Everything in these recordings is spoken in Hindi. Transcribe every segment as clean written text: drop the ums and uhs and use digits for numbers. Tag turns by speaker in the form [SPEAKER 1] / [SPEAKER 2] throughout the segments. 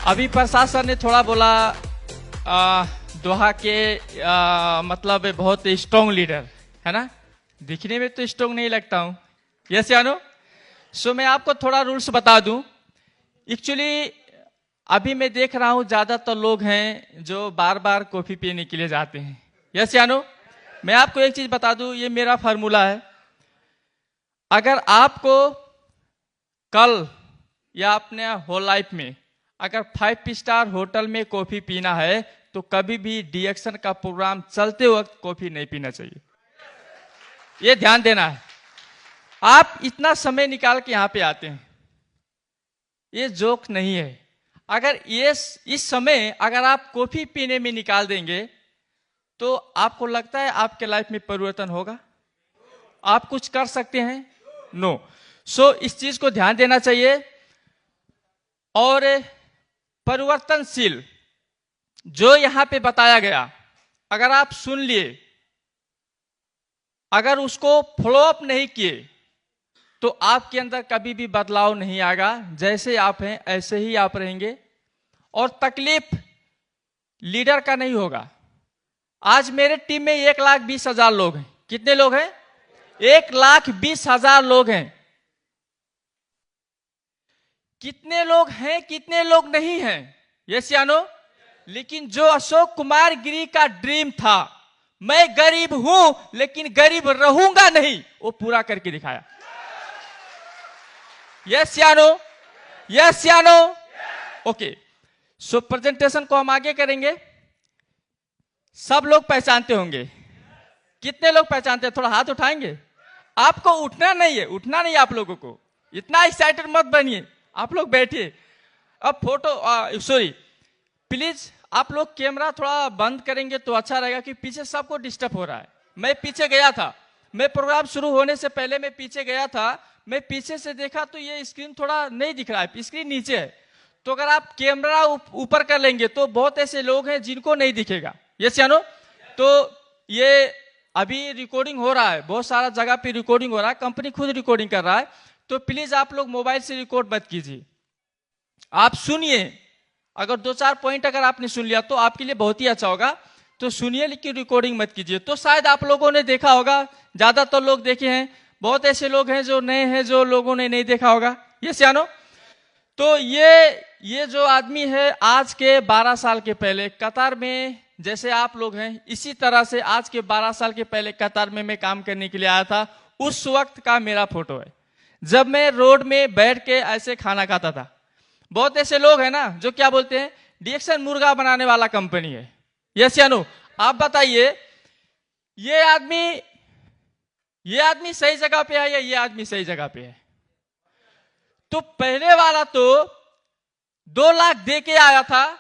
[SPEAKER 1] अभी प्रशासन ने थोड़ा बोला दोहा के मतलब बहुत स्ट्रॉन्ग लीडर है ना, दिखने में तो स्ट्रॉन्ग नहीं लगता हूं। यस या नो? सो मैं आपको थोड़ा रूल्स बता दूं। एक्चुअली अभी मैं देख रहा हूं ज्यादातर लोग हैं जो बार बार कॉफी पीने के लिए जाते हैं। यस या नो? मैं आपको एक चीज बता दूं, ये मेरा फार्मूला है। अगर आपको कल या अपने होल लाइफ में अगर 5 स्टार होटल में कॉफी पीना है तो कभी भी डीएक्शन का प्रोग्राम चलते वक्त कॉफी नहीं पीना चाहिए। ये ध्यान देना है। आप इतना समय निकाल के यहां पे आते हैं, ये जोक नहीं है। अगर ये इस समय अगर आप कॉफी पीने में निकाल देंगे तो आपको लगता है आपके लाइफ में परिवर्तन होगा? आप कुछ कर सकते हैं? नो। सो इस चीज को ध्यान देना चाहिए। और परिवर्तनशील जो यहां पे बताया गया, अगर आप सुन लिए, अगर उसको फॉलो अप नहीं किए तो आपके अंदर कभी भी बदलाव नहीं आएगा। जैसे आप हैं ऐसे ही आप रहेंगे और तकलीफ लीडर का नहीं होगा। आज मेरे टीम में 1,20,000 लोग हैं। कितने लोग हैं? 1,20,000 लोग हैं। कितने लोग हैं, कितने लोग नहीं हैं? यस या नो? लेकिन जो अशोक कुमार गिरी का ड्रीम था, मैं गरीब हूं लेकिन गरीब रहूंगा नहीं, वो पूरा करके दिखाया। यस या नो? यस या नो? ओके, सो प्रेजेंटेशन को हम आगे करेंगे। सब लोग पहचानते होंगे। कितने लोग पहचानते हैं? थोड़ा हाथ उठाएंगे। आपको उठना नहीं है, उठना नहीं। आप लोगों को इतना एक्साइटेड मत बनिए, आप लोग बैठिए। अब फोटो सॉरी प्लीज आप लोग कैमरा थोड़ा बंद करेंगे तो अच्छा रहेगा कि पीछे सबको डिस्टर्ब हो रहा है। मैं पीछे गया था, मैं प्रोग्राम शुरू होने से पहले मैं पीछे गया था। मैं पीछे से देखा तो ये स्क्रीन थोड़ा नहीं दिख रहा है, स्क्रीन नीचे है। तो अगर आप कैमरा ऊपर कर लेंगे तो बहुत ऐसे लोग हैं जिनको नहीं दिखेगा। यस या नो? तो ये अभी रिकॉर्डिंग हो रहा है, बहुत सारा जगह पे रिकॉर्डिंग हो रहा है, कंपनी खुद रिकॉर्डिंग कर रहा है। तो प्लीज आप लोग मोबाइल से रिकॉर्ड मत कीजिए, आप सुनिए। अगर 2-4 पॉइंट अगर आपने सुन लिया तो आपके लिए बहुत ही अच्छा होगा। तो सुनिए लेकिन रिकॉर्डिंग मत कीजिए। तो शायद आप लोगों ने देखा होगा, ज्यादातर लोग देखे हैं, बहुत ऐसे लोग हैं जो नए हैं जो लोगों ने नहीं देखा होगा। यस या नो? तो ये जो आदमी है आज के 12 साल के पहले कतार में, जैसे आप लोग हैं इसी तरह से आज के 12 साल के पहले कतार में मैं काम करने के लिए आया था। उस वक्त का मेरा फोटो है जब मैं रोड में बैठ के ऐसे खाना खाता था। बहुत ऐसे लोग हैं ना जो क्या बोलते हैं, डीएक्शन मुर्गा बनाने वाला कंपनी है। यस या नो? आप बताइए ये आदमी सही जगह पे है या ये आदमी सही जगह पे है? तो पहले वाला तो 2 लाख दे के आया था।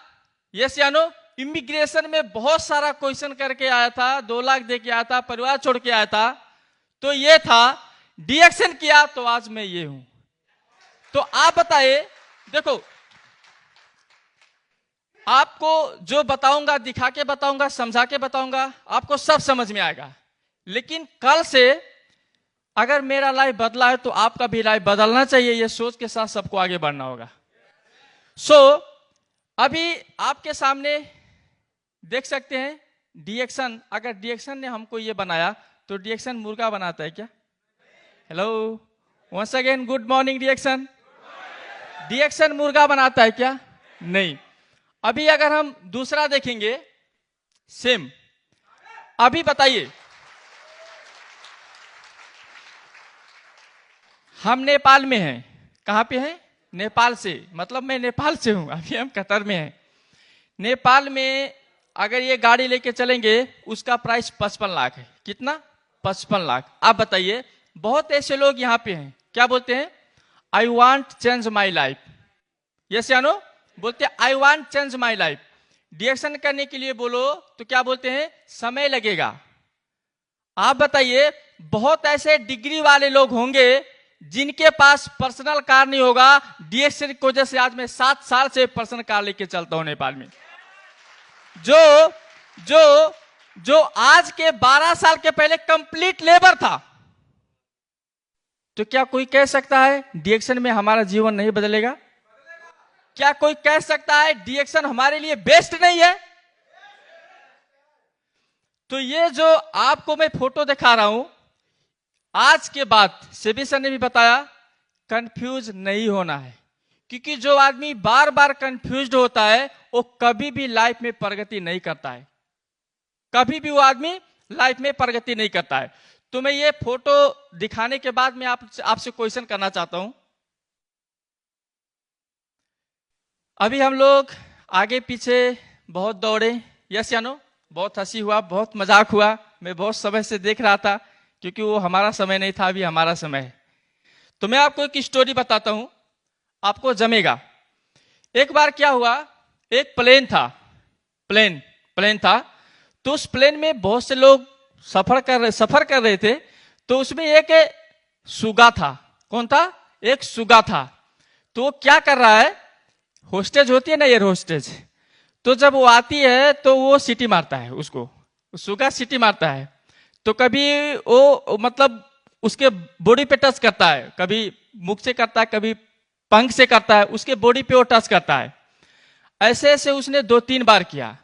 [SPEAKER 1] यस या नो? इमिग्रेशन में बहुत सारा क्वेश्चन करके आया था, 2 लाख दे के आया था, परिवार छोड़ के आया था। तो ये था, डीएक्शन किया तो आज मैं ये हूं। तो आप बताइए, देखो आपको जो बताऊंगा, दिखा के बताऊंगा, समझा के बताऊंगा, आपको सब समझ में आएगा। लेकिन कल से अगर मेरा लाइफ बदला है तो आपका भी लाइफ बदलना चाहिए। ये सोच के साथ सबको आगे बढ़ना होगा। सो अभी आपके सामने देख सकते हैं डीएक्शन। अगर डीएक्शन ने हमको ये बनाया तो डीएक्शन मुर्गा बनाता है क्या? Hello, once again good morning डीएक्शन। डीएक्शन मुर्गा बनाता है क्या? नहीं। अभी अगर हम दूसरा देखेंगे सेम, अभी बताइए हम नेपाल में हैं। कहां पे हैं? नेपाल से, मतलब मैं नेपाल से हूं, अभी हम कतर में हैं। नेपाल में अगर ये गाड़ी लेके चलेंगे उसका प्राइस 55 लाख है। कितना? 55 लाख। आप बताइए, बहुत ऐसे लोग यहां पे हैं क्या बोलते हैं, I want change my life. Yes या नो? बोलते हैं I want change my life. डीएक्शन करने के लिए बोलो तो क्या बोलते हैं, समय लगेगा। आप बताइए, बहुत ऐसे डिग्री वाले लोग होंगे जिनके पास पर्सनल कार नहीं होगा। डीएक्शन की वजह से आज मैं 7 साल से पर्सनल कार लेके चलता हूं नेपाल में। जो आज के 12 साल के पहले कंप्लीट लेबर था। तो क्या कोई कह सकता है डीएक्शन में हमारा जीवन नहीं बदलेगा? क्या कोई कह सकता है डीएक्शन हमारे लिए बेस्ट नहीं है? तो ये जो आपको मैं फोटो दिखा रहा हूं, आज के बाद सेबी सर ने भी बताया, कंफ्यूज नहीं होना है, क्योंकि जो आदमी बार बार कंफ्यूज होता है वो कभी भी लाइफ में प्रगति नहीं करता है, कभी भी वो आदमी लाइफ में प्रगति नहीं करता है। तो मैं ये फोटो दिखाने के बाद मैं आपसे क्वेश्चन करना चाहता हूं। अभी हम लोग आगे पीछे बहुत दौड़े, यस या नो? बहुत हंसी हुआ, बहुत मजाक हुआ, मैं बहुत समय से देख रहा था, क्योंकि वो हमारा समय नहीं था, अभी हमारा समय है। तो मैं आपको एक स्टोरी बताता हूं, आपको जमेगा। एक बार क्या हुआ, एक प्लेन था, प्लेन था, तो उस प्लेन में बहुत से लोग सफर कर रहे थे। तो उसमें एक सुगा था। कौन था? एक सुगा था। तो वो क्या कर रहा है, होस्टेज होती है ना, एयर होस्टेज, तो जब वो आती है तो वो सीटी मारता है, उसको सुगा सीटी मारता है। तो कभी वो मतलब उसके बॉडी पे टच करता है, कभी मुख से करता है, कभी पंख से करता है, उसके बॉडी पे वो टच करता है। ऐसे ऐसे उसने 2-3 बार किया।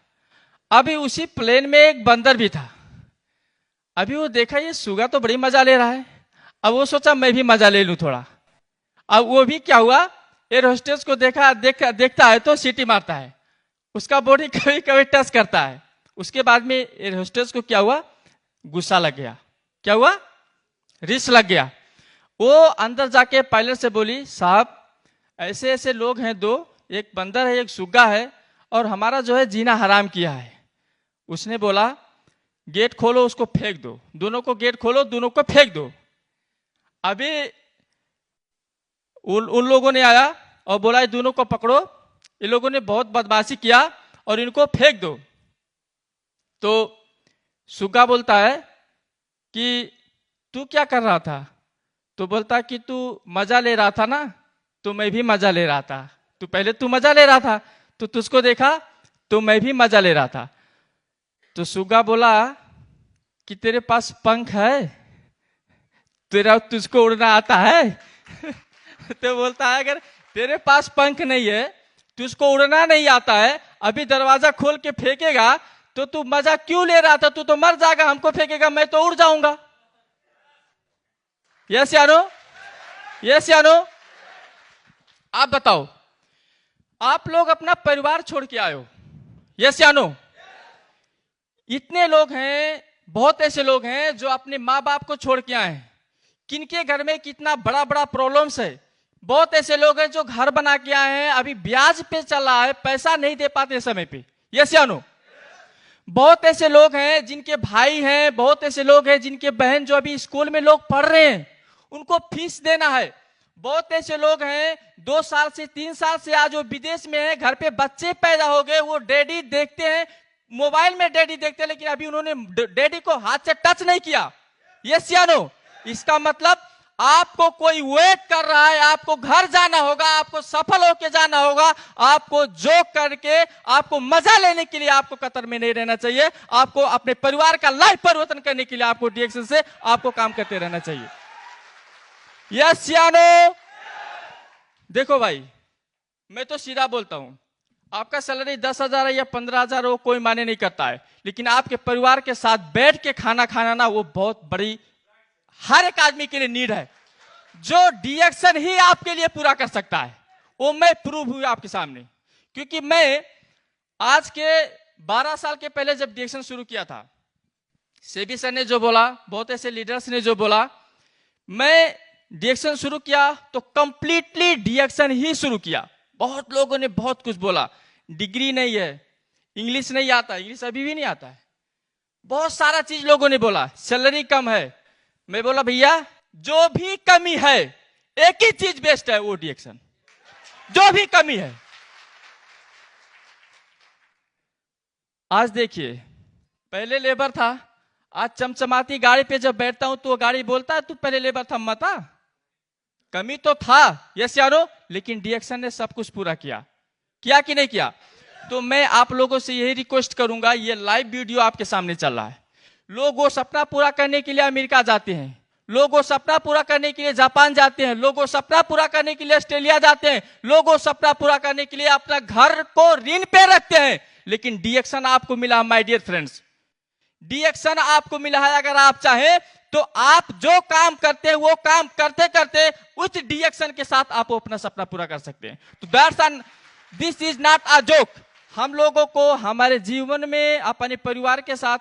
[SPEAKER 1] अभी उसी प्लेन में एक बंदर भी था। अभी वो देखा ये सुगा तो बड़ी मजा ले रहा है, अब वो सोचा मैं भी मजा ले लूं थोड़ा। अब वो भी क्या हुआ, एयर होस्टेस को देखता है तो सीटी मारता है, उसका बॉडी कभी कभी टच करता है। उसके बाद में एयर होस्टेस को क्या हुआ, गुस्सा लग गया। क्या हुआ? रिस लग गया। वो अंदर जाके पायलट से बोली, साहब ऐसे ऐसे लोग हैं दो, एक बंदर है एक सुग्गा है, और हमारा जो है जीना हराम किया है। उसने बोला गेट खोलो, उसको फेंक दो, दोनों को गेट खोलो, दोनों को फेंक दो। अभी उन लोगों ने आया और बोला ये दोनों को पकड़ो, ये लोगों ने बहुत बदमाशी किया और इनको फेंक दो। तो सुग्गा बोलता है कि तू क्या कर रहा था? तो बोलता कि तू मजा ले रहा था ना, तो मैं भी मजा ले रहा था। तो पहले तू मजा ले रहा था, तो तुझको देखा तो मैं भी मजा ले रहा था। तो सुग्गा बोला कि तेरे पास पंख है, तुझको उड़ना आता है? तो बोलता है अगर तेरे पास पंख नहीं है, तुझको उड़ना नहीं आता है, अभी दरवाजा खोल के फेंकेगा तो तू मजा क्यों ले रहा था? तू तो मर जाएगा, हमको फेंकेगा, मैं तो उड़ जाऊंगा। यस या नो? यस या नो? आप बताओ, आप लोग अपना परिवार छोड़ के आए हो, यस या नो? इतने लोग हैं, बहुत ऐसे लोग हैं जो अपने माँ बाप को छोड़ के आए हैं, किनके घर में कितना बड़ा बड़ा प्रॉब्लम्स है। बहुत ऐसे लोग हैं जो घर बना के आए हैं, अभी ब्याज पे चल रहा है, पैसा नहीं दे पाते समय पे, यस या नो? बहुत ऐसे लोग हैं जिनके भाई हैं, बहुत ऐसे लोग हैं जिनके बहन जो अभी स्कूल में लोग पढ़ रहे हैं, उनको फीस देना है। बहुत ऐसे लोग हैं 2 साल से 3 साल से आज वो विदेश में है, घर पे बच्चे पैदा हो गए, वो डैडी देखते हैं, मोबाइल में डैडी देखते हैं, लेकिन अभी उन्होंने डैडी को हाथ से टच नहीं किया, यस या नो? इसका मतलब आपको कोई वेट कर रहा है, आपको घर जाना होगा, आपको सफल होकर जाना होगा, आपको जोक करके, आपको मजा लेने के लिए आपको कतर में नहीं रहना चाहिए, आपको अपने परिवार का लाइफ परिवर्तन करने के लिए आपको डीएक्शन से आपको काम करते रहना चाहिए, यस या नो? देखो भाई, मैं तो सीधा बोलता हूं, आपका सैलरी 10,000 है या 15,000 हो, कोई माने नहीं करता है, लेकिन आपके परिवार के साथ बैठ के खाना खाना ना, वो बहुत बड़ी हर एक आदमी के लिए नीड है, जो डीएक्शन ही आपके लिए पूरा कर सकता है। वो मैं प्रूव हुई आपके सामने, क्योंकि मैं आज के 12 साल के पहले जब डीएक्शन शुरू किया था, सेबी सर ने जो बोला, बहुत ऐसे लीडर्स ने जो बोला, मैं डीएक्शन शुरू किया तो कंप्लीटली डीएक्शन ही शुरू किया। बहुत लोगों ने बहुत कुछ बोला, डिग्री नहीं है, इंग्लिश नहीं आता, इंग्लिश अभी भी नहीं आता है, बहुत सारा चीज लोगों ने बोला, सैलरी कम है। मैं बोला भैया जो भी कमी है, एक ही चीज बेस्ट है, वो डीएक्शन, जो भी कमी है। आज देखिए, पहले लेबर था, आज चमचमाती गाड़ी पे जब बैठता हूं तो वो गाड़ी बोलता है तू पहले लेबर था, मता कमी तो था, यस या नो? लेकिन डीएक्शन ने सब कुछ पूरा किया कि नहीं किया? तो मैं आप लोगों से यही रिक्वेस्ट करूंगा, ये लाइव वीडियो आपके सामने चल रहा है, लोग वो सपना पूरा करने के लिए अमेरिका जाते हैं, लोग वो सपना पूरा करने के लिए जापान जाते हैं, लोग वो सपना पूरा करने के लिए ऑस्ट्रेलिया जाते हैं, लोग वो सपना पूरा करने के लिए अपना घर को ऋण पे रखते हैं। लेकिन डिएक्शन आपको मिला माय डियर फ्रेंड्स, डिएक्शन आपको मिला है। अगर आप चाहें तो आप जो काम करते हैं वो काम करते करते उस डिएक्शन के साथ आप अपना सपना पूरा कर सकते हैं। तो that's this is not a joke. हम लोगों को हमारे जीवन में अपने परिवार के साथ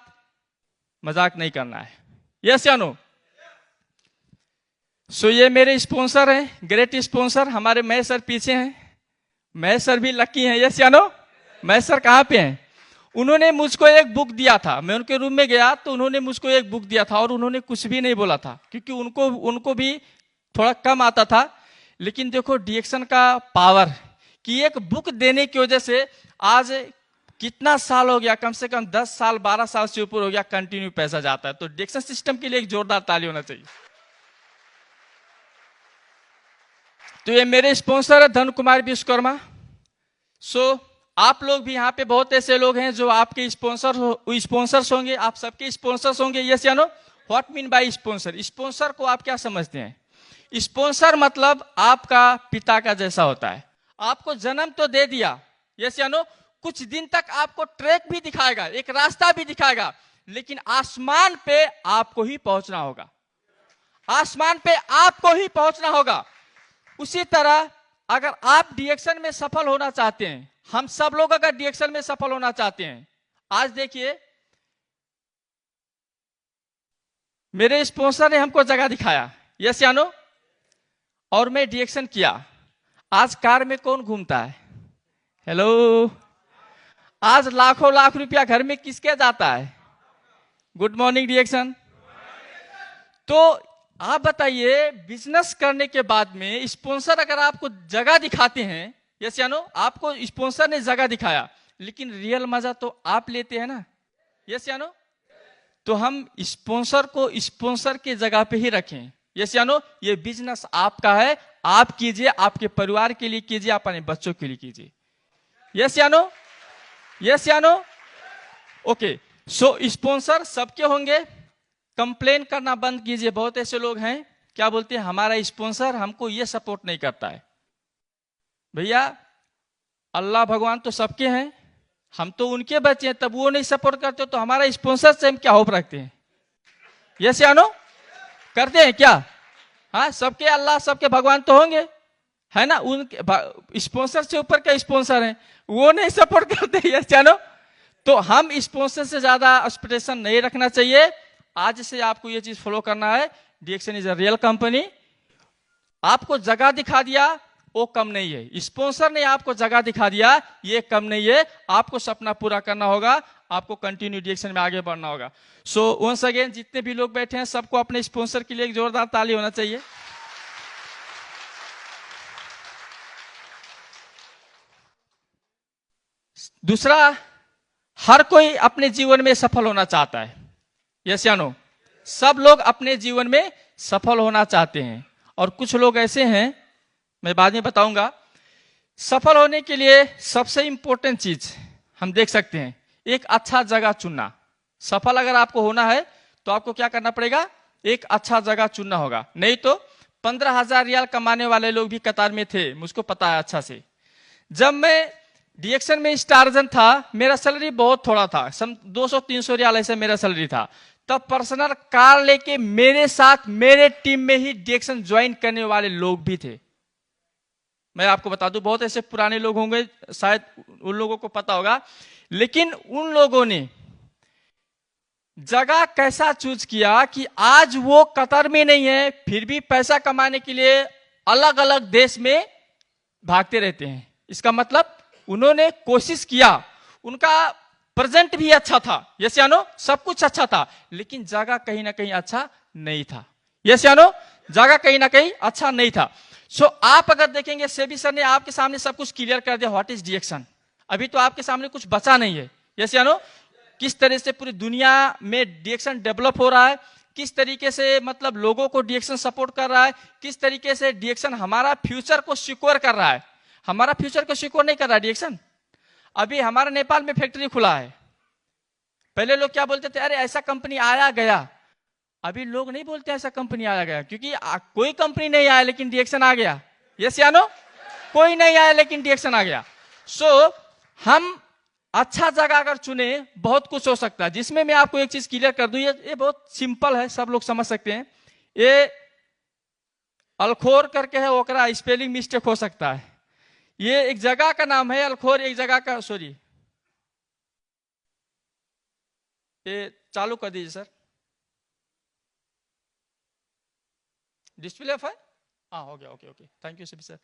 [SPEAKER 1] मजाक नहीं करना है। यस या नो? सो ये मेरे स्पॉन्सर हैं, ग्रेट स्पॉन्सर हमारे महेश सर पीछे हैं। महेश सर भी लकी हैं। यस या नो? महेश सर कहाँ पे हैं? उन्होंने मुझको एक बुक दिया था, मैं उनके रूम में गया तो उन्होंने मुझको एक बुक दिया था और उन्होंने कुछ भी नहीं बोला था, क्योंकि उनको भी थोड़ा कम आता था। लेकिन देखो डिएक्शन का पावर, कि एक बुक देने की वजह से आज कितना साल हो गया, कम से कम 10 साल 12 साल से ऊपर हो गया, कंटिन्यू पैसा जाता है। तो डिएक्शन सिस्टम के लिए एक जोरदार ताली होना चाहिए। तो ये मेरे स्पॉन्सर है धन कुमार विश्वकर्मा। सो आप लोग भी यहाँ पे बहुत ऐसे लोग हैं जो आपके स्पॉन्सर्स होंगे, आप सबके स्पॉन्सर्स होंगे। यस या no? What mean by sponsor? Sponsor को आप क्या समझते हैं? स्पॉन्सर मतलब आपका पिता का जैसा होता है। आपको जन्म तो दे दिया, यस या नो, कुछ दिन तक आपको ट्रैक भी दिखाएगा, एक रास्ता भी दिखाएगा, लेकिन आसमान पे आपको ही पहुंचना होगा। आसमान पे आपको ही पहुंचना होगा। उसी तरह अगर आप डिएक्शन में सफल होना चाहते हैं, हम सब लोग अगर डिएक्शन में सफल होना चाहते हैं, आज देखिए मेरे स्पॉन्सर ने हमको जगह दिखाया, यस या नो, और मैं डिएक्शन किया। आज कार में कौन घूमता है? हेलो? आज लाखों लाख रुपया घर में किसके जाता है? गुड मॉर्निंग डिएक्शन। तो आप बताइए, बिजनेस करने के बाद में स्पॉन्सर अगर आपको जगह दिखाते हैं, यस या नो, आपको स्पॉन्सर ने जगह दिखाया, लेकिन रियल मजा तो आप लेते हैं ना, यस या नो? तो हम स्पॉन्सर को स्पॉन्सर के जगह पे ही रखें। यस या नो? ये बिजनेस आपका है, आप कीजिए, आपके परिवार के लिए कीजिए, अपने बच्चों के लिए कीजिए। यस या नो? यस या नो? ओके। सो स्पॉन्सर सबके होंगे। कंप्लेन करना बंद कीजिए। बहुत ऐसे लोग हैं क्या बोलते हैं, हमारा स्पॉन्सर हमको ये सपोर्ट नहीं करता है। भैया अल्लाह भगवान तो सबके हैं, हम तो उनके बच्चे हैं, तब वो नहीं सपोर्ट करते तो हमारा स्पॉन्सर से हम क्या होप रखते हैं? यस या नो? करते हैं क्या? हाँ, सबके अल्लाह सबके भगवान तो होंगे, है ना? उनके स्पॉन्सर से ऊपर का स्पॉन्सर है, वो नहीं सपोर्ट करते। यस या नो? तो हम स्पॉन्सर से ज्यादा एक्सपेक्टेशन नहीं रखना चाहिए। आज से आपको ये चीज फॉलो करना है। डिएक्शन इज अ रियल कंपनी। आपको जगह दिखा दिया वो कम नहीं है, स्पॉन्सर ने आपको जगह दिखा दिया ये कम नहीं है। आपको सपना पूरा करना होगा, आपको कंटिन्यू डिएक्शन में आगे बढ़ना होगा। सो वंस अगेन, जितने भी लोग बैठे हैं सबको अपने स्पॉन्सर के लिए एक जोरदार ताली होना चाहिए। दूसरा, हर कोई अपने जीवन में सफल होना चाहता है। यस या नो? सब लोग अपने जीवन में सफल होना चाहते हैं, और कुछ लोग ऐसे हैं, मैं बाद में बताऊंगा। सफल होने के लिए सबसे इंपॉर्टेंट चीज हम देख सकते हैं, एक अच्छा जगह चुनना। सफल अगर आपको होना है तो आपको क्या करना पड़ेगा? एक अच्छा जगह चुनना होगा। नहीं तो 15,000 रियाल कमाने वाले लोग भी कतार में थे, मुझको पता है अच्छा से। जब मैं डिएक्शन में स्टारजन था, मेरा सैलरी बहुत थोड़ा था, 200-300 रियाल ऐसे मेरा सैलरी था। तब पर्सनल कार लेके मेरे साथ मेरे टीम में ही डिएक्शन ज्वाइन करने वाले लोग भी थे। मैं आपको बता दूं, बहुत ऐसे पुराने लोग होंगे, शायद उन लोगों को पता होगा, लेकिन उन लोगों ने जगह कैसा चूज किया कि आज वो कतर में नहीं है, फिर भी पैसा कमाने के लिए अलग अलग देश में भागते रहते हैं। इसका मतलब उन्होंने कोशिश किया, उनका प्रेजेंट भी अच्छा था, यस या नो, सब कुछ अच्छा था, लेकिन जगह कहीं ना कहीं अच्छा नहीं था। यस या नो? जगह कहीं ना कहीं अच्छा नहीं था। सो आप अगर देखेंगे, सेबी सर ने आपके सामने सब कुछ क्लियर कर दिया, व्हाट इज डिएक्शन। अभी तो आपके सामने कुछ बचा नहीं है। यस या नो? किस तरह से पूरी दुनिया में डिएक्शन डेवलप हो रहा है, किस तरीके से मतलब लोगों को डिएक्शन सपोर्ट कर रहा है, किस तरीके से डिएक्शन हमारा फ्यूचर को सिक्योर कर रहा है। हमारा फ्यूचर को सिक्योर नहीं कर रहा है डिएक्शन। अभी हमारा नेपाल में फैक्ट्री खुला है, पहले लोग क्या बोलते थे, अरे ऐसा कंपनी आया गया। अभी लोग नहीं बोलते ऐसा कंपनी आ गया, क्योंकि कोई कंपनी नहीं आया लेकिन रिएक्शन आ गया। यस या नो? कोई नहीं आया लेकिन रिएक्शन आ गया। सो हम अच्छा जगह अगर चुने, बहुत कुछ हो सकता है, जिसमें मैं आपको एक चीज क्लियर कर दूं, ये बहुत सिंपल है, सब लोग समझ सकते हैं। ये अलखोर करके है, ओकरा स्पेलिंग मिस्टेक हो सकता है। ये एक जगह का नाम है अलखोर, एक जगह का, सॉरी, ये चालू कर दीजिए सर। डिस्प्ले ऑफ है? हाँ, हो गया। Okay okay, thank you sir.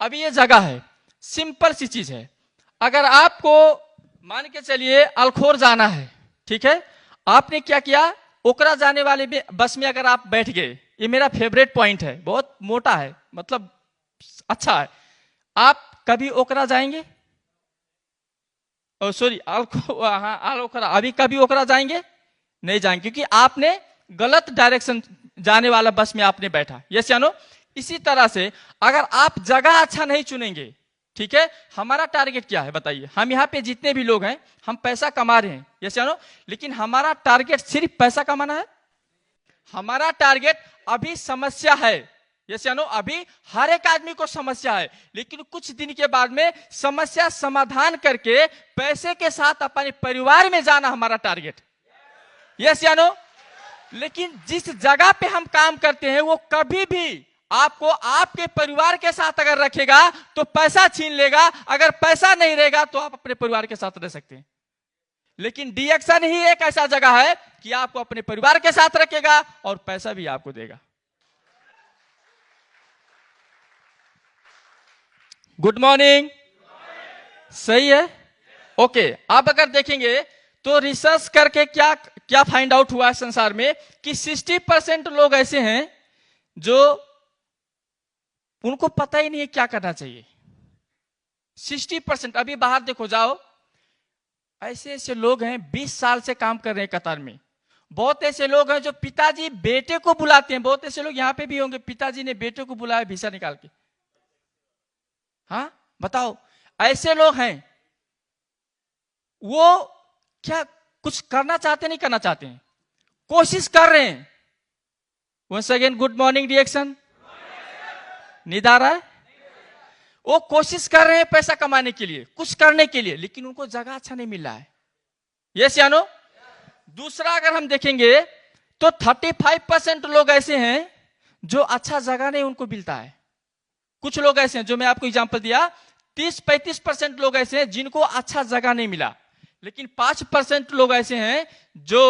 [SPEAKER 1] अभी ये जगह है, सिंपल सी चीज है। अगर आपको मान के चलिए अलखोर जाना है, ठीक है, आपने क्या किया, ओकरा जाने वाले बस में अगर आप बैठ गए, ये मेरा फेवरेट पॉइंट है, बहुत मोटा है, मतलब अच्छा है। आप कभी ओकरा जाएंगे? सॉरी, ओकरा अभी कभी ओकरा जाएंगे? नहीं जाएंगे, क्योंकि आपने गलत डायरेक्शन जाने वाला बस में आपने बैठा। यस या नो? इसी तरह से अगर आप जगह अच्छा नहीं चुनेंगे, ठीक है, हमारा टारगेट क्या है बताइए? हम यहाँ पे जितने भी लोग हैं, हम पैसा कमा रहे हैं, यस या नो? लेकिन हमारा टारगेट सिर्फ पैसा कमाना है? हमारा टारगेट अभी समस्या है, यस या नो? अभी हर एक आदमी को समस्या है, लेकिन कुछ दिन के बाद में समस्या समाधान करके पैसे के साथ अपने परिवार में जाना हमारा टारगेट। यस या नो? लेकिन जिस जगह पे हम काम करते हैं, वो कभी भी आपको आपके परिवार के साथ अगर रखेगा तो पैसा छीन लेगा, अगर पैसा नहीं रहेगा तो आप अपने परिवार के साथ रह सकते हैं। लेकिन डिएक्शन ही एक ऐसा जगह है कि आपको अपने परिवार के साथ रखेगा और पैसा भी आपको देगा। Good morning. सही है? ओके, आप अगर देखेंगे तो रिसर्च करके क्या क्या फाइंड आउट हुआ है संसार में कि 60% लोग ऐसे हैं जो उनको पता ही नहीं है क्या करना चाहिए। 60%। अभी बाहर देखो जाओ, ऐसे ऐसे लोग हैं 20 साल से काम कर रहे हैं कतार में। बहुत ऐसे लोग हैं जो पिताजी बेटे को बुलाते हैं, बहुत ऐसे लोग यहां पे भी होंगे, पिताजी ने बेटे को बुलाया वीसा निकाल के। हाँ बताओ, ऐसे लोग हैं, वो क्या कुछ करना चाहते नहीं करना चाहते हैं, कोशिश कर रहे हैं। Once again good morning reaction. नींद आ रहा है? वो कोशिश कर रहे हैं पैसा कमाने के लिए, कुछ करने के लिए, लेकिन उनको जगह अच्छा नहीं मिल रहा है। यस या नो? दूसरा अगर हम देखेंगे तो 35% लोग ऐसे हैं जो अच्छा जगह नहीं उनको मिलता है। कुछ लोग ऐसे हैं, जो मैं आपको एग्जांपल दिया, 30-35% लोग ऐसे हैं जिनको अच्छा जगह नहीं मिला, लेकिन 5% लोग ऐसे हैं जो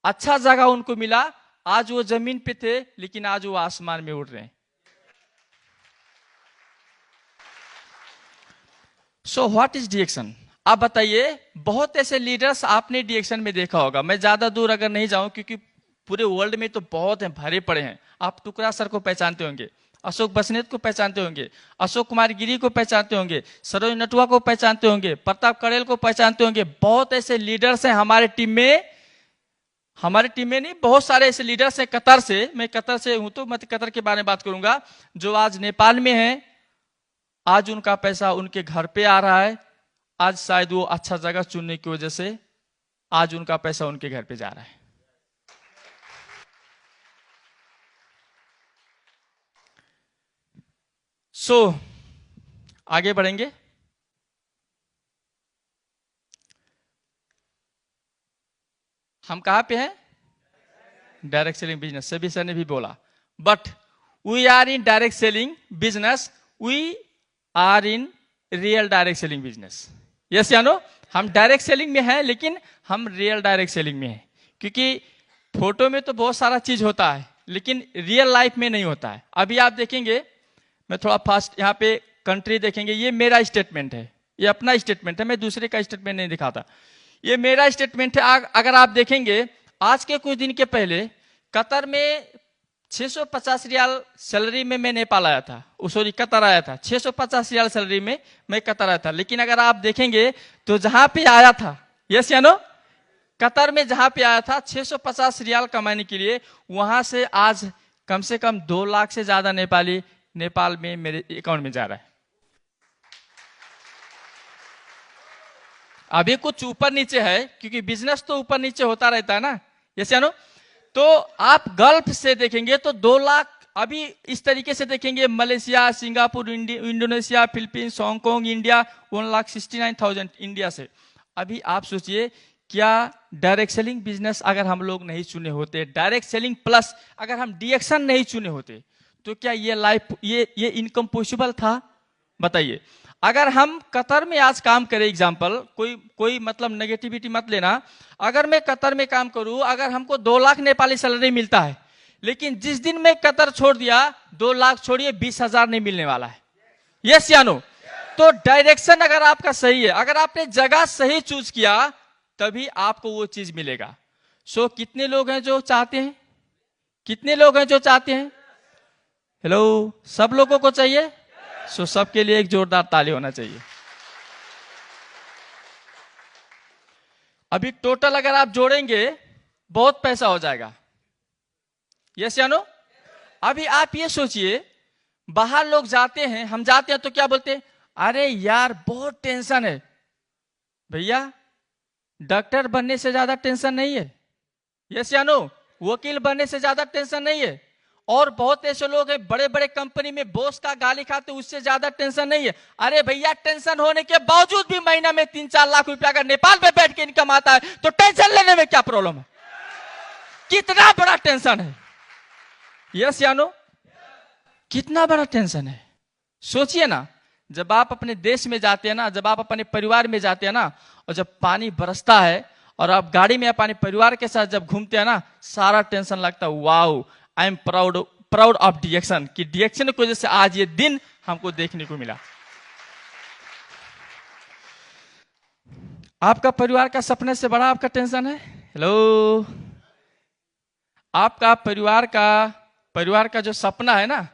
[SPEAKER 1] अच्छा जगह उनको मिला। आज वो जमीन पे थे लेकिन आज वो आसमान में उड़ रहे हैं। सो व्हाट इज डिएक्शन? आप बताइए। बहुत ऐसे लीडर्स आपने डिएक्शन में देखा होगा, मैं ज्यादा दूर अगर नहीं जाऊं क्योंकि पूरे वर्ल्ड में तो बहुत हैं, भरे पड़े हैं। आप टुकड़ा सर को पहचानते होंगे, अशोक बसनेत को पहचानते होंगे, अशोक कुमार गिरी को पहचानते होंगे, सरोज नटुआ को पहचानते होंगे, प्रताप कड़ेल को पहचानते होंगे। बहुत ऐसे लीडर्स हैं हमारे टीम में, हमारे टीम में नहीं, बहुत सारे ऐसे लीडर्स हैं कतर से। मैं कतर से हूं तो मैं कतर के बारे में बात करूंगा, जो आज नेपाल में है। आज उनका पैसा उनके घर पे आ रहा है। आज शायद वो अच्छा जगह चुनने की वजह से आज उनका पैसा उनके घर पे जा रहा है। सो आगे बढ़ेंगे। हम कहां पे हैं? Direct selling business. सभी सर ने भी बोला, but we are in direct selling business, we are in real direct selling business. Yes या नो? हम डायरेक्ट सेलिंग में हैं लेकिन हम रियल डायरेक्ट सेलिंग में हैं, क्योंकि फोटो में तो बहुत सारा चीज होता है लेकिन रियल लाइफ में नहीं होता है। अभी आप देखेंगे, मैं थोड़ा फास्ट यहाँ पे कंट्री देखेंगे, ये मेरा स्टेटमेंट है, ये अपना स्टेटमेंट है, मैं दूसरे का स्टेटमेंट नहीं दिखाता, ये मेरा स्टेटमेंट है। अगर आप देखेंगे आज के कुछ दिन के पहले कतर में 650 रियाल सैलरी में मैं नेपाल आया था, सॉरी कतर आया था। 650 रियाल सैलरी में मैं कतर आया था, लेकिन अगर आप देखेंगे तो जहां पे आया था, यस या नो, कतर में जहां पे आया था 650 रियाल कमाने के लिए, वहां से आज कम से कम 2 लाख से ज्यादा नेपाली नेपाल में मेरे अकाउंट में जा रहा है। अभी कुछ ऊपर नीचे है क्योंकि बिजनेस तो ऊपर नीचे होता रहता है ना, यस या नो? तो आप गल्फ से देखेंगे तो 2 लाख, अभी इस तरीके से देखेंगे Malaysia, Singapore, Indonesia, Philippines, Hong Kong, India 1,69,000 India से। अभी आप सोचिए, क्या डायरेक्ट सेलिंग बिजनेस अगर हम लोग नहीं चुने होते, डायरेक्ट सेलिंग प्लस अगर हम डीएक्शन नहीं चुने होते, तो क्या ये लाइफ, ये इनकम पॉसिबल था? बताइए। अगर हम कतर में आज काम करें, एग्जांपल, कोई मतलब नेगेटिविटी मत लेना, अगर मैं कतर में काम करूं, अगर हमको 2 लाख नेपाली सैलरी मिलता है, लेकिन जिस दिन मैं कतर छोड़ दिया, 2 लाख छोड़िए 20,000 नहीं मिलने वाला है। यस या नो? तो डायरेक्शन अगर आपका सही है, अगर आपने जगह सही चूज किया, तभी आपको वो चीज मिलेगा। सो कितने लोग हैं जो चाहते हैं? कितने लोग हैं जो चाहते हैं? हेलो, सब लोगों को चाहिए? सो सबके लिए एक जोरदार ताली होना चाहिए। अभी टोटल अगर आप जोड़ेंगे, बहुत पैसा हो जाएगा। यस या नो? अभी आप ये सोचिए, बाहर लोग जाते हैं, हम जाते हैं तो क्या बोलते हैं? अरे यार बहुत टेंशन है। भैया, डॉक्टर बनने से ज्यादा टेंशन नहीं है। यस या नो? वकील बनने से ज्यादा टेंशन नहीं है। और बहुत ऐसे लोग हैं बड़े बड़े कंपनी में बॉस का गाली खाते, उससे ज्यादा टेंशन नहीं है। अरे भैया, टेंशन होने के बावजूद भी महीना में 3-4 लाख रुपया अगर नेपाल में बैठ के इनकम आता है, तो टेंशन लेने में क्या प्रॉब्लम है? कितना बड़ा टेंशन है। यस या नो? कितना बड़ा टेंशन है। सोचिए ना, जब आप अपने देश में जाते हैं ना, जब आप अपने परिवार में जाते हैं ना, और जब पानी बरसता है और आप गाड़ी में अपने परिवार के साथ जब घूमते हैं ना, सारा टेंशन लगता है। Wow, I am proud of डीएक्शन, कि डीएक्शन की वजह से आज ये दिन हमको देखने को मिला। आपका परिवार का सपने से बड़ा आपका टेंशन है? हेलो, आपका परिवार का जो सपना है ना,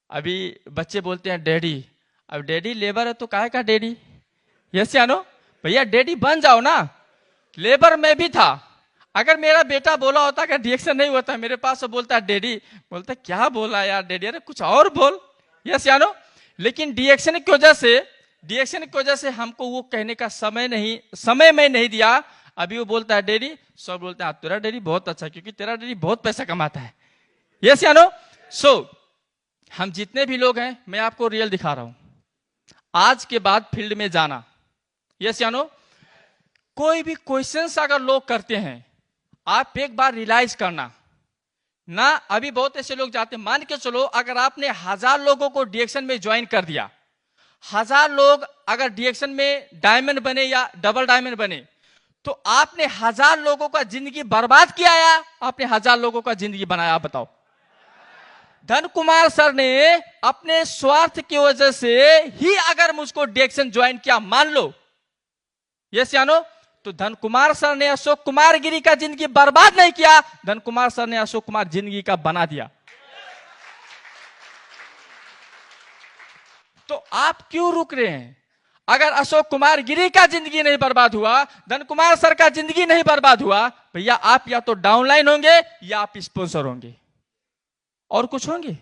[SPEAKER 1] अभी बच्चे बोलते हैं डैडी, अब डैडी लेबर है तो काहे का डैडी? यस या नो? भैया डैडी बन जाओ ना। लेबर में भी था, अगर मेरा बेटा बोला होता कि डीएक्शन नहीं होता, मेरे पास तो बोलता डैडी, बोलता क्या बोला यार डैडी, अरे कुछ और बोल। यस या नो? लेकिन डीएक्शन की वजह से हमको वो कहने का समय में नहीं दिया। अभी वो बोलता है डैडी, सब बोलते हैं तेरा डैडी बहुत अच्छा, क्योंकि तेरा डैडी बहुत पैसा कमाता है। यस या नो? सो हम जितने भी लोग हैं, मैं आपको रियल दिखा रहा हूं। आज के बाद फील्ड में जाना। यस या नो? कोई भी क्वेश्चंस अगर लोग करते हैं, आप एक बार रियलाइज करना ना। अभी बहुत ऐसे लोग जाते हैं, मान के चलो अगर आपने 1000 लोगों को डीएक्शन में ज्वाइन कर दिया, 1000 लोग अगर डीएक्शन में डायमंड बने या डबल डायमंड बने, तो आपने 1000 लोगों का जिंदगी बर्बाद किया या आपने 1000 लोगों का जिंदगी बनाया? आप बताओ। धन कुमार सर ने अपने स्वार्थ की वजह से ही अगर मुझको डीएक्शन ज्वाइन किया, मान लो, यस या नो, तो धन कुमार सर ने अशोक कुमार गिरी का जिंदगी बर्बाद नहीं किया, धन कुमार सर ने अशोक कुमार जिंदगी का बना दिया। तो आप क्यों रुक रहे हैं? अगर अशोक कुमार गिरी का जिंदगी नहीं बर्बाद हुआ, धन कुमार सर का जिंदगी नहीं बर्बाद हुआ, भैया आप या तो डाउनलाइन होंगे या आप स्पॉन्सर होंगे, और कुछ होंगे।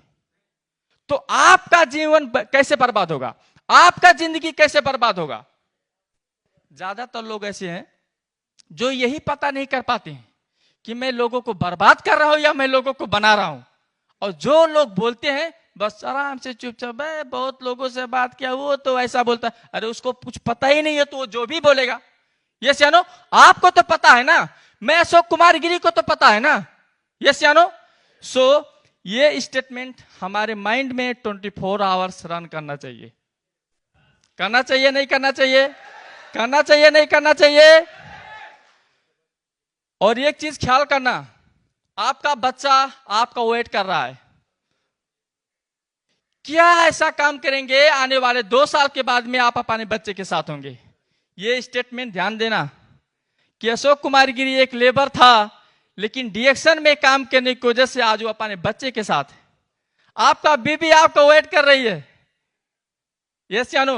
[SPEAKER 1] तो आपका जीवन कैसे बर्बाद होगा? आपका जिंदगी कैसे बर्बाद होगा? ज्यादातर लोग ऐसे हैं जो यही पता नहीं कर पाते हैं कि मैं लोगों को बर्बाद कर रहा हूं या मैं लोगों को बना रहा हूं। और जो लोग बोलते हैं बस आराम से चुपचाप, बहुत लोगों से बात किया, वो तो ऐसा बोलता है, अरे उसको कुछ पता ही नहीं है तो वो जो भी बोलेगा। यस या नो? आपको तो पता है ना, मैं अशोक कुमार गिरी को तो पता है ना। यस या नो? सो ये स्टेटमेंट हमारे माइंड में 24 आवर्स रन करना चाहिए। करना चाहिए नहीं करना चाहिए? करना चाहिए नहीं करना चाहिए? और एक चीज ख्याल करना, आपका बच्चा आपका वेट कर रहा है। क्या ऐसा काम करेंगे आने वाले 2 साल के बाद में आप अपने बच्चे के साथ होंगे? ये स्टेटमेंट ध्यान देना कि अशोक कुमार गिरी एक लेबर था, लेकिन डीएक्शन में काम करने की वजह से आज वो अपने बच्चे के साथ है। आपका बीबी आपका वेट कर रही है। यस या नो?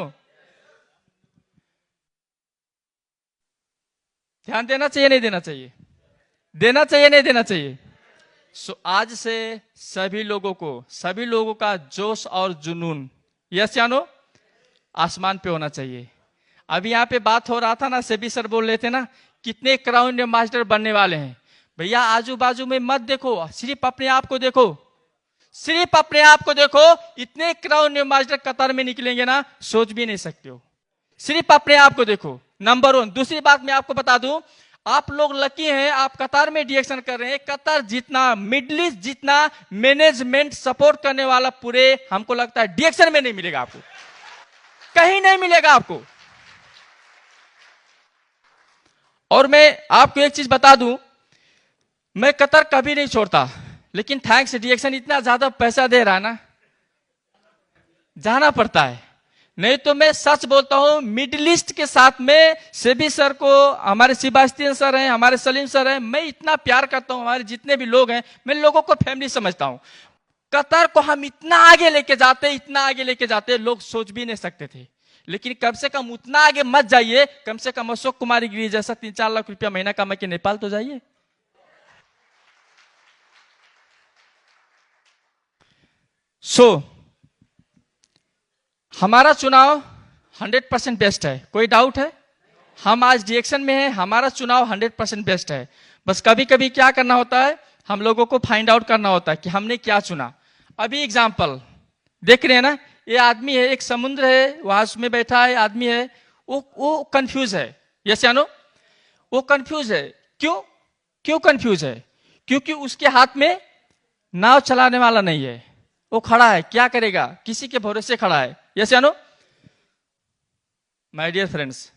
[SPEAKER 1] ध्यान देना चाहिए नहीं देना चाहिए? देना चाहिए नहीं देना चाहिए? सो आज से सभी लोगों का जोश और जुनून, यस या नो, आसमान पे होना चाहिए। अभी यहाँ पे बात हो रहा था ना, सेबी सर बोल रहे थे ना, कितने क्राउन मास्टर बनने वाले हैं। भैया आजू बाजू में मत देखो, सिर्फ अपने आप को देखो, सिर्फ अपने आप को देखो। इतने क्राउड एम्बेसडर कतार में निकलेंगे ना, सोच भी नहीं सकते हो। सिर्फ अपने आप को देखो, नंबर 1। दूसरी बात मैं आपको बता दूं, आप लोग लकी हैं, आप कतार में डिएक्शन कर रहे हैं। कतार जितना, मिडिल ईस्ट जितना मैनेजमेंट सपोर्ट करने वाला पूरे हमको लगता है डिएक्शन में नहीं मिलेगा आपको, कहीं नहीं मिलेगा आपको। और मैं आपको एक चीज बता दूं, मैं कतार कभी नहीं छोड़ता, लेकिन थैंक्स डिएक्शन इतना ज्यादा पैसा दे रहा है ना, जाना पड़ता है। नहीं तो मैं सच बोलता हूं, मिडिल ईस्ट के साथ में सेबी सर को, हमारे सेबास्टियन सर हैं, हमारे सलीम सर हैं, मैं इतना प्यार करता हूं। हमारे जितने भी लोग हैं, मैं लोगों को फैमिली समझता हूं। कतार को हम इतना आगे लेके जाते, इतना आगे लेके जाते, लोग सोच भी नहीं सकते थे। लेकिन कम से कम उतना आगे मत जाइए, कम से कम अशोक कुमार गिरी जैसा 3-4 लाख रुपया महीना कमा के नेपाल तो जाइए। हमारा चुनाव 100% बेस्ट है, कोई डाउट है? हम आज डिएक्शन में हैं, हमारा चुनाव 100% बेस्ट है। बस कभी कभी क्या करना होता है, हम लोगों को फाइंड आउट करना होता है कि हमने क्या चुना। अभी एग्जाम्पल देख रहे हैं ना, ये आदमी है, एक समुद्र है, वहां उसमें बैठा है आदमी है, वो कंफ्यूज है। यस या नो? वो कंफ्यूज है। क्यों कंफ्यूज है? क्योंकि उसके हाथ में नाव चलाने वाला नहीं है। वो खड़ा है, क्या करेगा, किसी के भरोसे खड़ा है। यस या नो? माय डियर फ्रेंड्स,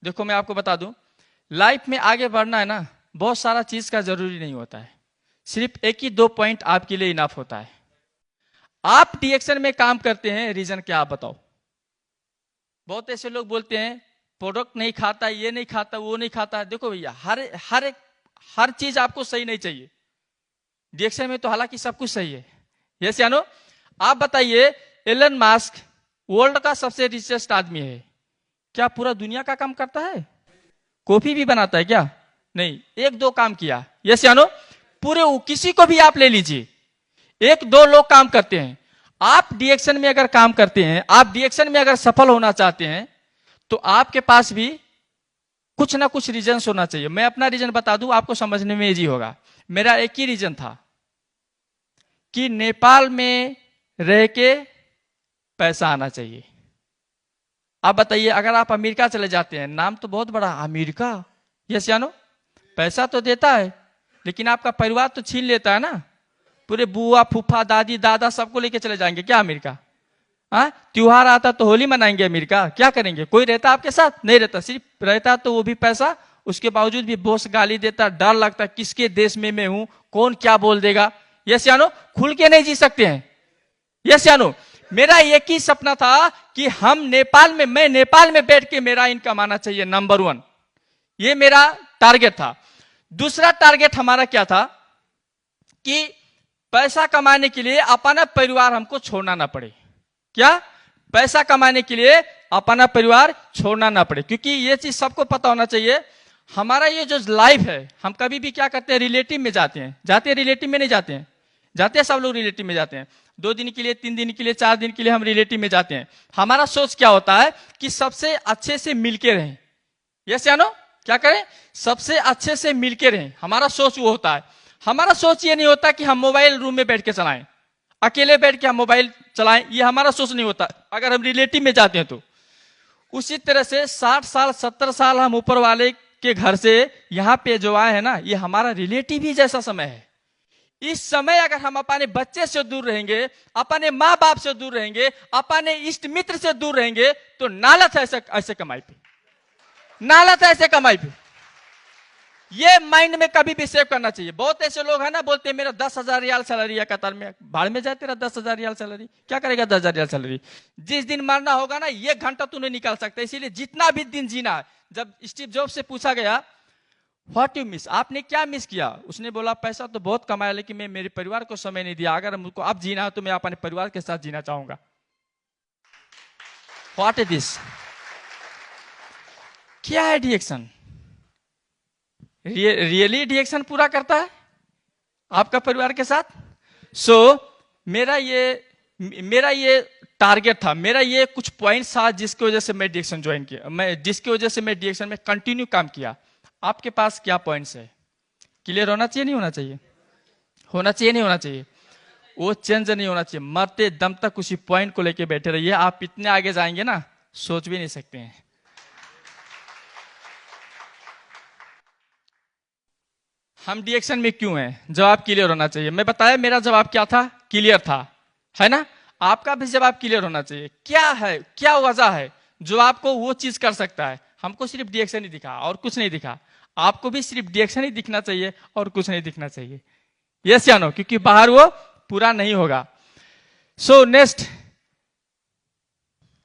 [SPEAKER 1] देखो मैं आपको बता दूं, लाइफ में आगे बढ़ना है ना, बहुत सारा चीज का जरूरी नहीं होता है, सिर्फ 1-2 पॉइंट आपके लिए इनफ होता है। आप डिएक्शन में काम करते हैं, रीजन क्या आप बताओ? बहुत ऐसे लोग बोलते हैं प्रोडक्ट नहीं खाता, ये नहीं खाता, वो नहीं खाता। देखो भैया, हर चीज आपको सही नहीं चाहिए। डिएक्शन में तो हालांकि सब कुछ सही है। यस या नो? आप बताइए, एलन मास्क वर्ल्ड का सबसे रिचेस्ट आदमी है, क्या पूरा दुनिया का काम करता है? कॉफी भी बनाता है क्या? नहीं, 1-2 काम किया। यस या नो? पूरे किसी को भी आप ले लीजिए, 1-2 लोग काम करते हैं। आप डिएक्शन में अगर काम करते हैं, आप डिएक्शन में अगर सफल होना चाहते हैं, तो आपके पास भी कुछ ना कुछ रीजन होना चाहिए। मैं अपना रीजन बता दूं, आपको समझने में इजी होगा। मेरा एक ही रीजन था कि नेपाल में रह के पैसा आना चाहिए। आप बताइए, अगर आप अमेरिका चले जाते हैं, नाम तो बहुत बड़ा अमेरिका, यस या नो? पैसा तो देता है, लेकिन आपका परिवार तो छीन लेता है ना। पूरे बुआ, फूफा, दादी, दादा सबको लेके चले जाएंगे क्या अमेरिका? त्योहार आता तो होली मनाएंगे अमेरिका, क्या करेंगे? कोई रहता आपके साथ? नहीं रहता। सिर्फ रहता तो वो भी पैसा, उसके बावजूद भी बॉस गाली देता, डर लगता किसके देश में मैं हूं, कौन क्या बोल देगा। यस या नो? खुल के नहीं जी सकते हैं। यस या नो? मेरा एक ही सपना था कि मैं नेपाल में बैठ के मेरा इनकम आना चाहिए, नंबर 1। ये मेरा टारगेट था। दूसरा टारगेट हमारा क्या था कि पैसा कमाने के लिए अपना परिवार हमको छोड़ना ना पड़े। क्या? पैसा कमाने के लिए अपना परिवार छोड़ना ना पड़े, क्योंकि ये चीज सबको पता होना चाहिए। हमारा ये जो लाइफ है, हम कभी भी क्या करते हैं, रिलेटिव में जाते हैं, रिलेटिव में नहीं जाते हैं, जाते हैं सब लोग रिलेटिव में जाते हैं। 2 दिन के लिए, 3 दिन के लिए, 4 दिन के लिए हम रिलेटिव में जाते हैं। हमारा सोच क्या होता है कि सबसे अच्छे से मिलके रहें। यस या नो? क्या करें? सबसे अच्छे से मिलके रहें। हमारा सोच वो होता है। हमारा सोच ये नहीं होता कि हम मोबाइल रूम में बैठ के चलाएं, अकेले बैठ के हम मोबाइल चलाएं, ये हमारा सोच नहीं होता अगर हम रिलेटिव में जाते हैं तो। उसी तरह से 60 साल 70 साल हम ऊपर वाले के घर से यहाँ पे जो आए हैं ना, ये हमारा रिलेटिव ही जैसा समय है। इस समय अगर हम अपने बच्चे से दूर रहेंगे, अपने माँ बाप से दूर रहेंगे, अपने इष्ट मित्र से दूर रहेंगे, तो नालत है ऐसे कमाई पे, नालत है ऐसे कमाई पे। ये माइंड में कभी भी सेव करना चाहिए। बहुत ऐसे लोग हैं ना, बोलते हैं मेरा 10,000 रियाल सैलरी है कतार में। भाड़ में जाए तेरा 10,000 रियाल सैलरी, क्या करेगा 10,000 रियाल सैलरी? जिस दिन मरना होगा ना, 1 घंटा तू नहीं निकाल सकता। इसीलिए जितना भी दिन जीना है। जब स्टीव जॉब्स से पूछा गया व्हाट यू मिस, आपने क्या मिस किया? उसने बोला पैसा तो बहुत कमाया, लेकिन मैं मेरे परिवार को समय नहीं दिया। अगर मुझको अब जीना है तो मैं अपने परिवार के साथ जीना चाहूंगा। What is this? क्या है डिएक्शन? रियली डिएक्शन पूरा करता है आपका परिवार के साथ? मेरा ये टारगेट था, मेरा ये कुछ पॉइंट्स था जिसकी वजह से मैं डिएक्शन ज्वाइन किया, जिसकी वजह से मैं डिएक्शन में कंटिन्यू काम किया। आपके पास क्या पॉइंट्स है? क्लियर होना चाहिए नहीं होना चाहिए? होना चाहिए नहीं होना चाहिए? वो चेंज नहीं होना चाहिए। मरते दम तक उसी पॉइंट को लेके बैठे रहिए। आप इतने आगे जाएंगे ना, सोच भी नहीं सकते हैं। हम डिएक्शन में क्यों हैं? जवाब क्लियर होना चाहिए। मैं बताया मेरा जवाब क्या था, क्लियर था, है ना? आपका भी जवाब क्लियर होना चाहिए। क्या है, क्या वजह है जो आपको वो चीज कर सकता है? हमको सिर्फ डिएक्शन ही दिखा और कुछ नहीं दिखा। आपको भी सिर्फ डिएक्शन ही दिखना चाहिए और कुछ नहीं दिखना चाहिए। यस या नो? क्योंकि बाहर वो पूरा नहीं होगा। सो नेक्स्ट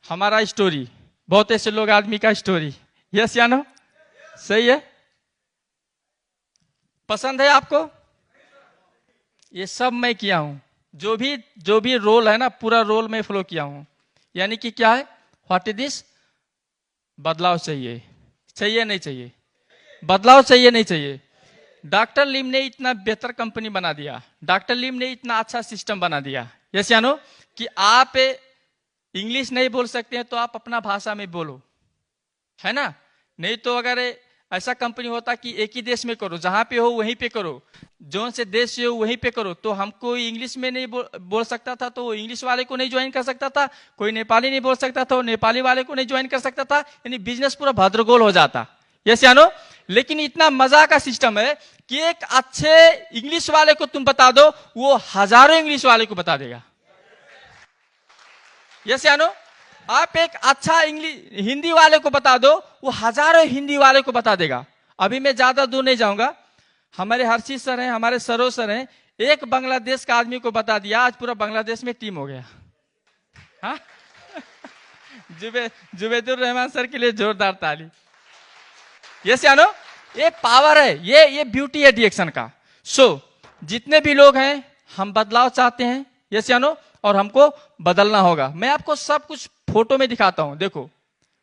[SPEAKER 1] हमारा स्टोरी, बहुत ऐसे लोग आदमी का स्टोरी। यस या नो? सही है? पसंद है आपको? ये सब मैं किया हूं, जो भी रोल है ना, पूरा रोल में फ्लो किया हूं। यानी कि क्या है, व्हाट इज दिस? बदलाव चाहिए, चाहिए नहीं चाहिए? बदलाव चाहिए नहीं चाहिए? डॉक्टर लिम ने इतना बेहतर कंपनी बना दिया, डॉक्टर लिम ने इतना अच्छा सिस्टम बना दिया। यस या नो? कि आप इंग्लिश नहीं बोल सकते हैं तो आप अपना भाषा में बोलो, है ना? नहीं तो अगर ऐसा कंपनी होता कि एक ही देश में करो, जहां पे हो वहीं पे करो, जो से देश से हो वहीं पे करो, तो हमको इंग्लिश में नहीं बोल सकता था तो इंग्लिश वाले को नहीं ज्वाइन कर सकता था, कोई नेपाली नहीं बोल सकता था नेपाली वाले को नहीं ज्वाइन कर सकता था, यानी बिजनेस पूरा भद्रगोल हो जाता। यस या नो? लेकिन इतना मजा का सिस्टम है कि एक अच्छे इंग्लिश वाले को तुम बता दो, वो हजारों इंग्लिश वाले को बता देगा। यस या नो? आप एक अच्छा इंग्लिश हिंदी वाले को बता दो, वो हजारों हिंदी वाले को बता देगा। अभी मैं ज्यादा दूर नहीं जाऊंगा, हमारे हर्षित सर हैं, हमारे सरो सर हैं, एक बांग्लादेश का आदमी को बता दिया, आज पूरा बांग्लादेश में टीम हो गया। हाँ? जुबेदुर रहमान सर के लिए जोरदार ताली। यस या नो? ये पावर है, ये ब्यूटी है डिएक्शन का। सो जितने भी लोग हैं, हम बदलाव चाहते हैं। यस या नो? और हमको बदलना होगा। मैं आपको सब कुछ फोटो में दिखाता हूं। देखो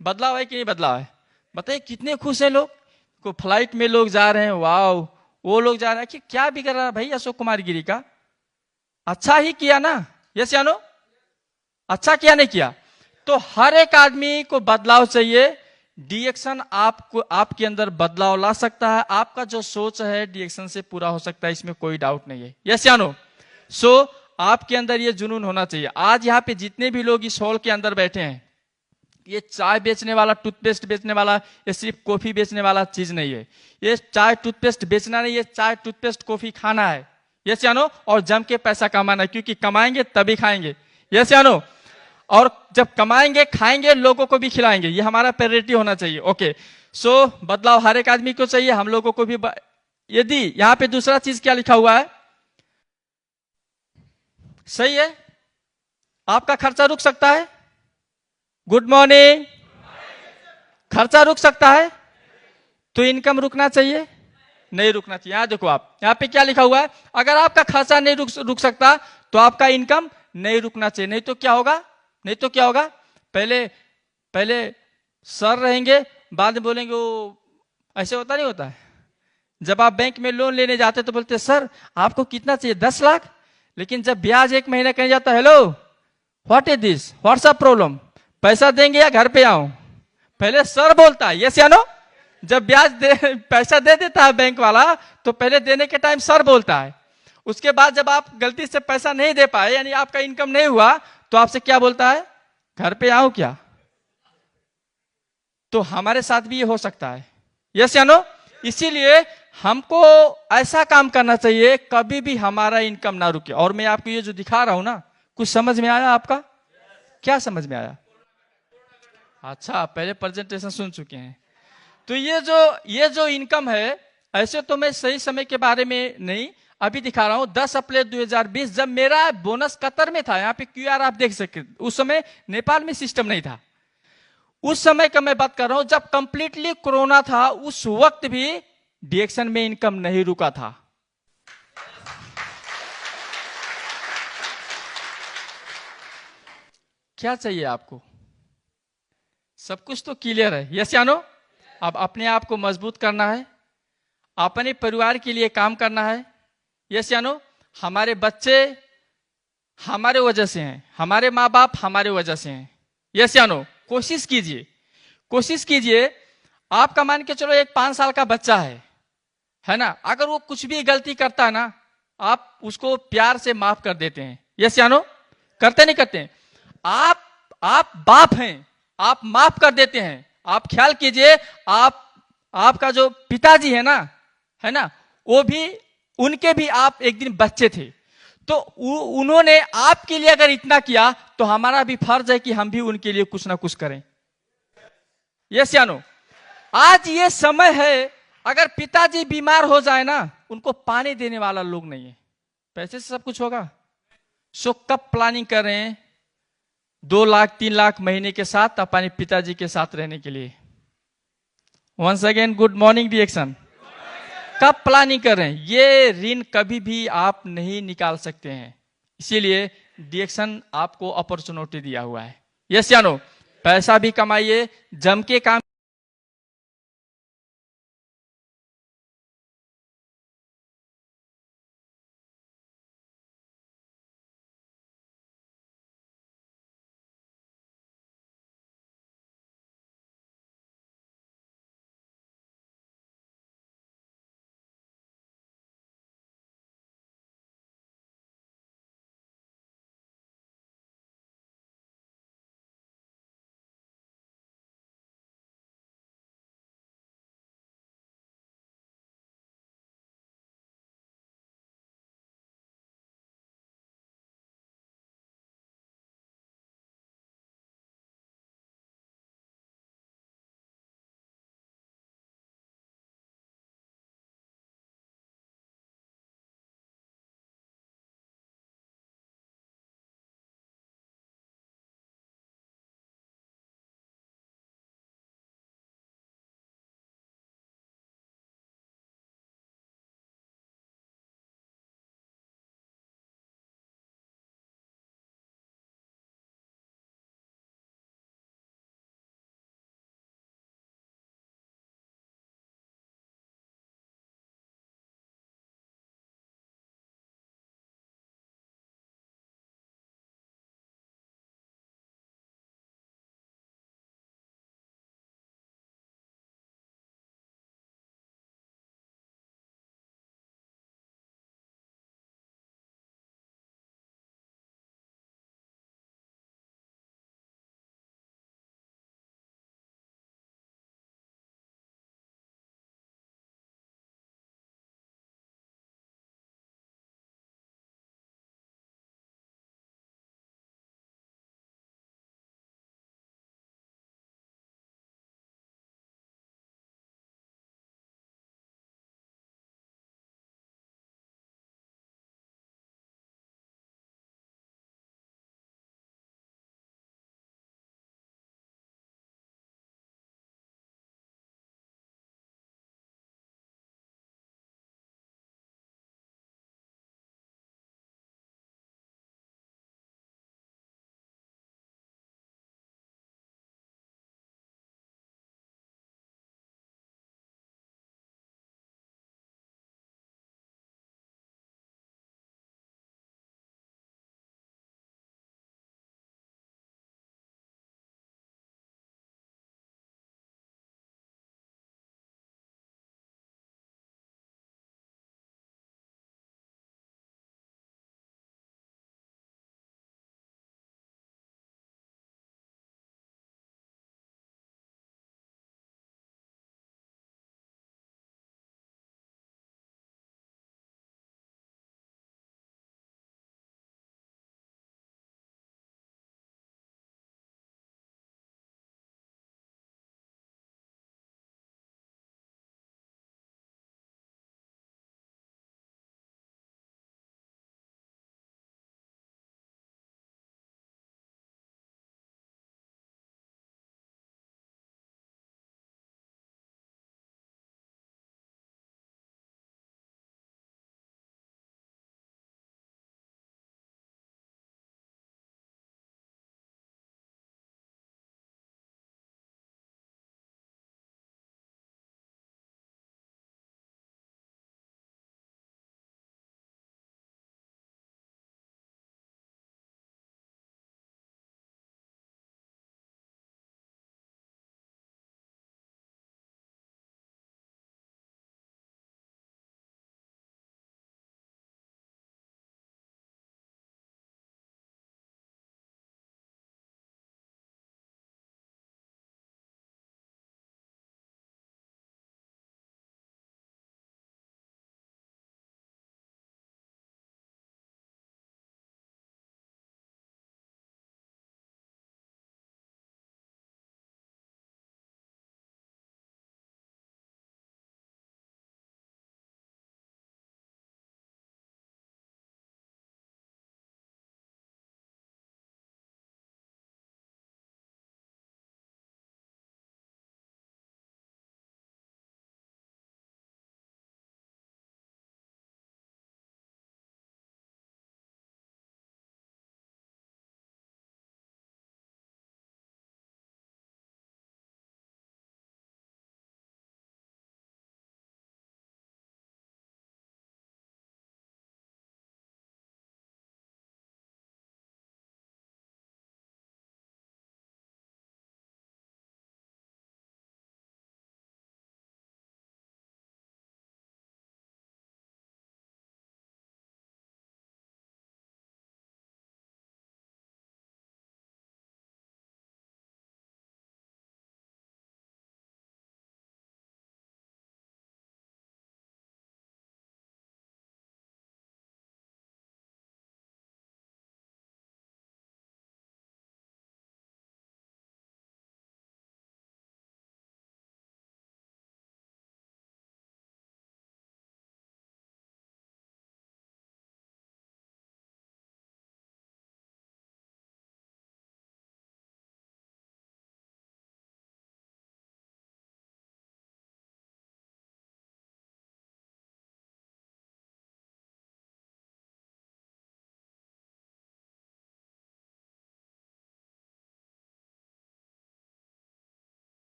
[SPEAKER 1] बदलाव है कि नहीं बदलाव है? बताइए कितने खुश हैं लोग। को फ्लाइट में लोग जा रहे हैं, वाओ, वो लोग जा रहे हैं कि क्या बिगड़ रहा है भाई अशोक कुमार गिरी का? अच्छा ही किया ना? यस या नो? अच्छा किया नहीं किया? तो हर एक आदमी को बदलाव चाहिए। डिएक्शन आपको, आपके अंदर बदलाव ला सकता है। आपका जो सोच है डिएक्शन से पूरा हो सकता है, इसमें कोई डाउट नहीं है। यस या नो? सो आपके अंदर ये जुनून होना चाहिए। आज यहाँ पे जितने भी लोग इस हॉल के अंदर बैठे हैं, ये चाय बेचने वाला, टूथपेस्ट बेचने वाला, ये सिर्फ कॉफी बेचने वाला चीज नहीं है। ये चाय टूथपेस्ट बेचना नहीं, ये चाय टूथपेस्ट कॉफी खाना है। यस या नो? और जम के पैसा कमाना है, क्योंकि कमाएंगे तभी खाएंगे। यस या नो? और जब कमाएंगे खाएंगे, लोगों को भी खिलाएंगे। ये हमारा प्रायोरिटी होना चाहिए। ओके, सो बदलाव हर एक आदमी को चाहिए, हम लोगों को भी। यदि यहाँ पे दूसरा चीज क्या लिखा हुआ है, सही है, आपका खर्चा रुक सकता है। Good morning. खर्चा रुक सकता है तो इनकम रुकना चाहिए? नहीं रुकना चाहिए। यहां देखो, आप यहां पे क्या लिखा हुआ है, अगर आपका खर्चा नहीं रुक सकता तो आपका इनकम नहीं रुकना चाहिए। नहीं तो क्या होगा, नहीं तो क्या होगा, पहले सर रहेंगे, बाद में बोलेंगे वो, ऐसे होता नहीं होता है? जब आप बैंक में लोन लेने जाते तो बोलते सर आपको कितना चाहिए, 10 लाख। लेकिन जब ब्याज एक महीना कहीं जाता, hello what is this, what's a problem, पैसा देंगे या घर पे आऊं? पहले सर बोलता है। यस या नो? जब पैसा दे देता है बैंक वाला, तो पहले देने के टाइम सर बोलता है। उसके बाद जब आप गलती से पैसा नहीं दे पाए, यानी आपका इनकम नहीं हुआ, तो आपसे क्या बोलता है, घर पे आऊं क्या? तो हमारे साथ भी ये हो सकता है। यस या नो? इसीलिए हमको ऐसा काम करना चाहिए कभी भी हमारा इनकम ना रुके। और मैं आपको ये जो दिखा रहा हूं ना, कुछ समझ में आया आपका? क्या समझ में आया? अच्छा, पहले प्रेजेंटेशन सुन चुके हैं। तो ये जो इनकम है, ऐसे तो मैं सही समय के बारे में नहीं अभी दिखा रहा हूं। 10 अप्रैल 2020 जब मेरा बोनस कतर में था, यहाँ पे क्यूआर आप देख सकते, उस समय नेपाल में सिस्टम नहीं था। उस समय का मैं बात कर रहा हूं जब कंप्लीटली कोरोना था, उस वक्त भी डिएक्शन में इनकम नहीं रुका था। क्या चाहिए आपको? सब कुछ तो क्लियर है। यस या नो? अब अपने आप को मजबूत करना है, अपने परिवार के लिए काम करना है। यस या नो? हमारे बच्चे हमारे वजह से हैं, हमारे माँ बाप हमारे वजह से हैं। यस या नो? कोशिश कीजिए, कोशिश कीजिए। आपका मान के चलो एक 5 साल का बच्चा है, है ना। अगर वो कुछ भी गलती करता है ना, आप उसको प्यार से माफ कर देते हैं। यस या नो? करते नहीं करते? आप बाप हैं, आप माफ कर देते हैं। आप ख्याल कीजिए, आपका जो पिताजी है ना, वो भी, उनके भी आप एक दिन बच्चे थे, तो उन्होंने आपके लिए अगर इतना किया तो हमारा भी फर्ज है कि हम भी उनके लिए कुछ ना कुछ करें। यस या नो? आज ये समय है, अगर पिताजी बीमार हो जाए ना, उनको पानी देने वाला लोग नहीं है। पैसे से सब कुछ होगा? सो कब प्लानिंग कर रहे हैं 2 लाख 3 लाख महीने के साथ अपने पिताजी के साथ रहने के लिए? Once again good morning reaction. कब प्लानिंग कर रहे हैं? ये ऋण कभी भी आप नहीं निकाल सकते हैं, इसीलिए रिएक्शन आपको अपॉर्चुनिटी दिया हुआ है। यस या नो? पैसा भी कमाइए, जम के काम